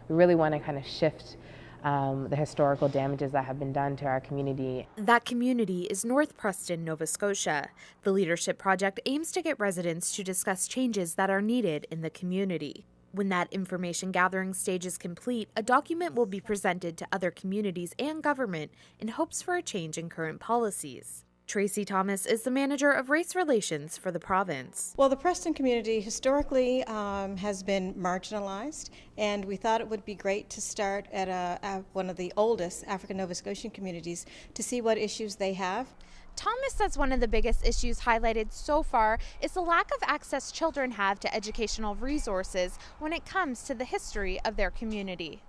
we really want to kind of shift the historical damages that have been done to our community. That community is North Preston, Nova Scotia. The Leadership Project aims to get residents to discuss changes that are needed in the community. When that information gathering stage is complete, a document will be presented to other communities and government in hopes for a change in current policies. Tracy Thomas is the manager of race relations for the province. Well, the Preston community historically has been marginalized, and we thought it would be great to start at one of the oldest African Nova Scotian communities to see what issues they have. Thomas says one of the biggest issues highlighted so far is the lack of access children have to educational resources when it comes to the history of their community.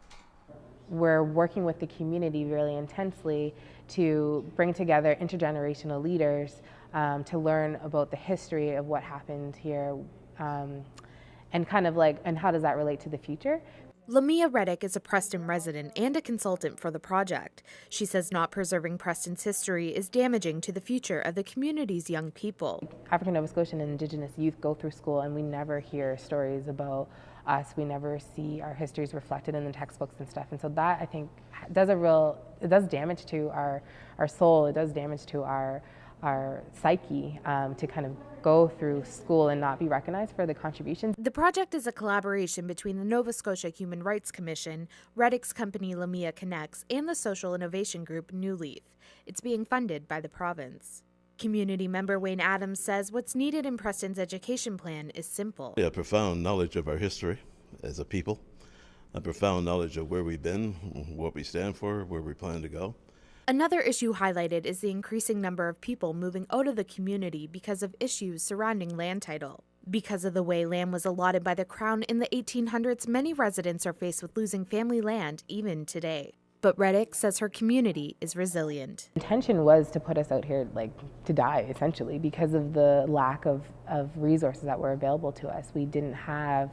We're working with the community really intensely to bring together intergenerational leaders to learn about the history of what happened here and kind of and how does that relate to the future. Lamia Reddick is a Preston resident and a consultant for the project. She says not preserving Preston's history is damaging to the future of the community's young people. African Nova Scotian and Indigenous youth go through school and we never hear stories about us. We never see our histories reflected in the textbooks and stuff. And so that, I think, does it does damage to our soul. It does damage to our psyche to kind of go through school and not be recognized for the contributions. The project is a collaboration between the Nova Scotia Human Rights Commission, Reddick's company Lamia Connects, and the social innovation group New Leaf. It's being funded by the province. Community member Wayne Adams says what's needed in Preston's education plan is simple. A profound knowledge of our history as a people, a profound knowledge of where we've been, what we stand for, where we plan to go. Another issue highlighted is the increasing number of people moving out of the community because of issues surrounding land title. Because of the way land was allotted by the Crown in the 1800s, many residents are faced with losing family land even today. But Reddick says her community is resilient. Intention was to put us out here to die, essentially, because of the lack of resources that were available to us. We didn't have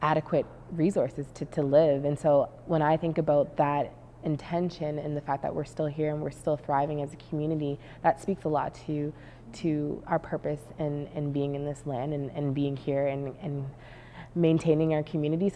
adequate resources to live. And so when I think about that intention and the fact that we're still here and we're still thriving as a community, that speaks a lot to our purpose and being in this land and being here and maintaining our communities.